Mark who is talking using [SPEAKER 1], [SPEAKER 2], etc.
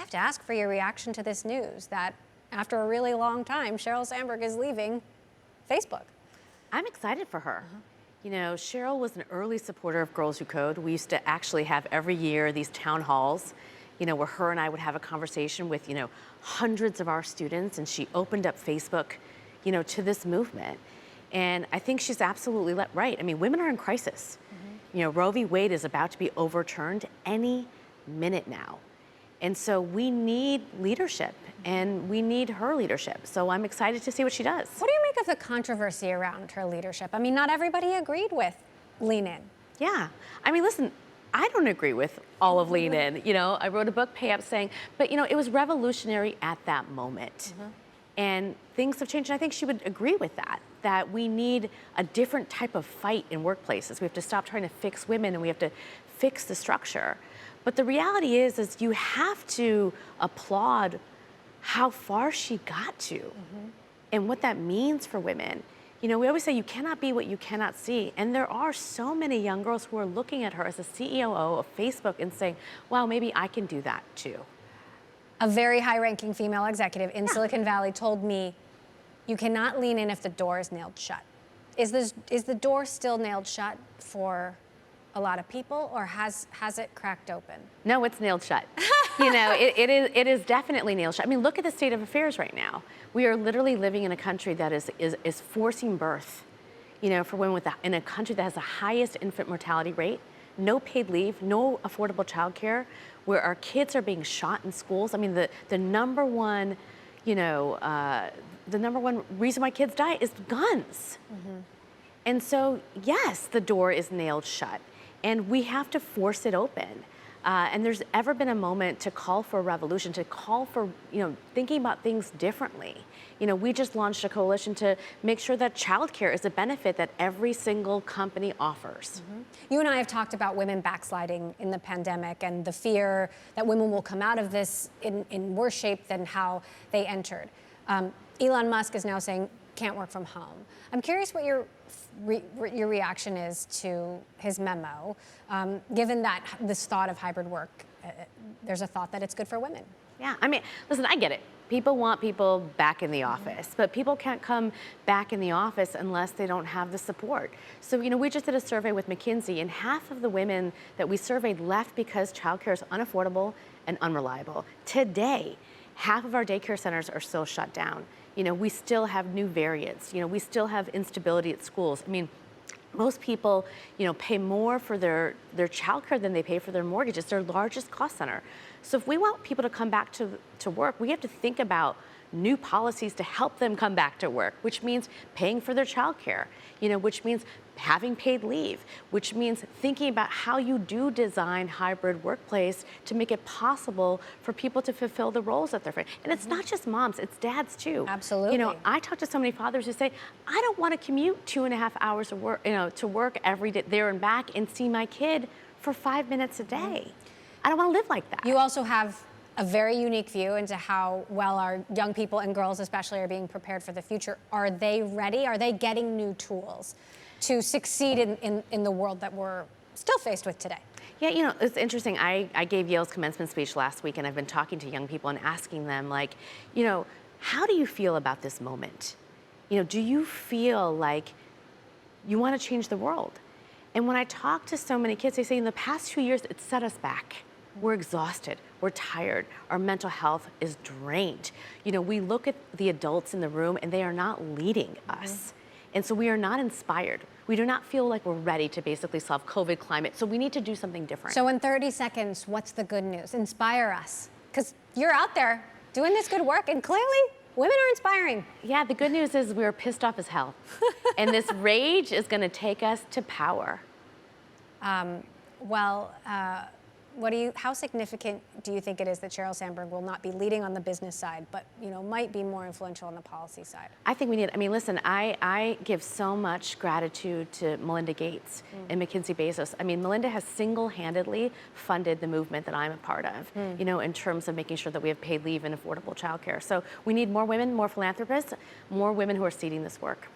[SPEAKER 1] have to ask for your reaction to this news that after a really long time, Sheryl Sandberg is leaving Facebook.
[SPEAKER 2] I'm excited for her. You know, Sheryl was an early supporter of Girls Who Code. We used to actually have every year these town halls, you know, where her and I would have a conversation with, you know, hundreds of our students, and she opened up Facebook, you know, to this movement. And I think she's absolutely right. I mean, women are in crisis. You know, Roe v. Wade is about to be overturned any minute now. And so we need leadership, and we need her leadership. So I'm excited to see what she does.
[SPEAKER 1] What do you make of the controversy around her leadership? I mean, not everybody agreed with Lean In.
[SPEAKER 2] Yeah. I mean, listen, I don't agree with all of Lean In. You know, I wrote a book, Pay Up, saying, but, you know, it was revolutionary at that moment. And things have changed, and I think she would agree with that we need a different type of fight in workplaces. We have to stop trying to fix women, and we have to fix the structure. But the reality is you have to applaud how far she got to and what that means for women. You know, we always say you cannot be what you cannot see. And there are so many young girls who are looking at her as a CEO of Facebook and saying, wow, maybe I can do that too.
[SPEAKER 1] A very high-ranking female executive in Silicon Valley told me, you cannot lean in if the door is nailed shut. Is the door still nailed shut for a lot of people, or has it cracked open?
[SPEAKER 2] No, it's nailed shut. You know, it is definitely nailed shut. I mean, look at the state of affairs right now. We are literally living in a country that is forcing birth, you know, for women in a country that has the highest infant mortality rate, no paid leave, no affordable childcare, where our kids are being shot in schools. I mean, the number one, you know, the number one reason why kids die is guns. And so, yes, the door is nailed shut, and we have to force it open. And there's ever been a moment to call for a revolution, to call for, you know, thinking about things differently. You know, we just launched a coalition to make sure that childcare is a benefit that every single company offers.
[SPEAKER 1] You and I have talked about women backsliding in the pandemic and the fear that women will come out of this in worse shape than how they entered. Elon Musk is now saying can't work from home. I'm curious what your reaction is to his memo, given that this thought of hybrid work, there's a thought that it's good for women.
[SPEAKER 2] Yeah, I mean, listen, I get it. People want people back in the office, but people can't come back in the office unless they don't have the support. So, you know, we just did a survey with McKinsey, and half of the women that we surveyed left because childcare is unaffordable and unreliable. Today, half of our daycare centers are still shut down. You know, we still have new variants. You know, we still have instability at schools. I mean, most people, you know, pay more for their childcare than they pay for their mortgage. It's their largest cost center. So if we want people to come back to work, we have to think about new policies to help them come back to work, which means paying for their childcare, you know, which means having paid leave, which means thinking about how you do design hybrid workplace to make it possible for people to fulfill the roles that they're in. And it's not just moms, it's dads too.
[SPEAKER 1] Absolutely.
[SPEAKER 2] You know, I talk to so many fathers who say, I don't want to commute 2.5 hours of work, you know, to work every day there and back and see my kid for 5 minutes a day. I don't want to live like that.
[SPEAKER 1] You also have a very unique view into how well our young people and girls especially are being prepared for the future. Are they ready? Are they getting new tools to succeed in the world that we're still faced with today?
[SPEAKER 2] Yeah, you know, it's interesting. I gave Yale's commencement speech last week, and I've been talking to young people and asking them, like, you know, how do you feel about this moment? You know, do you feel like you want to change the world? And when I talk to so many kids, they say in the past 2 years, it set us back. We're exhausted, we're tired, our mental health is drained. You know, we look at the adults in the room and they are not leading us. And so we are not inspired. We do not feel like we're ready to basically solve COVID climate. So we need to do something different.
[SPEAKER 1] So in 30 seconds, what's the good news? Inspire us, because you're out there doing this good work, and clearly women are inspiring.
[SPEAKER 2] Yeah, the good news is we're pissed off as hell. And this rage is gonna take us to power.
[SPEAKER 1] How significant do you think it is that Sheryl Sandberg will not be leading on the business side, but, you know, might be more influential on the policy side?
[SPEAKER 2] I think we need, I mean, listen, I give so much gratitude to Melinda Gates and McKinsey Bezos. I mean, Melinda has single-handedly funded the movement that I'm a part of, you know, in terms of making sure that we have paid leave and affordable childcare. So we need more women, more philanthropists, more women who are seeding this work.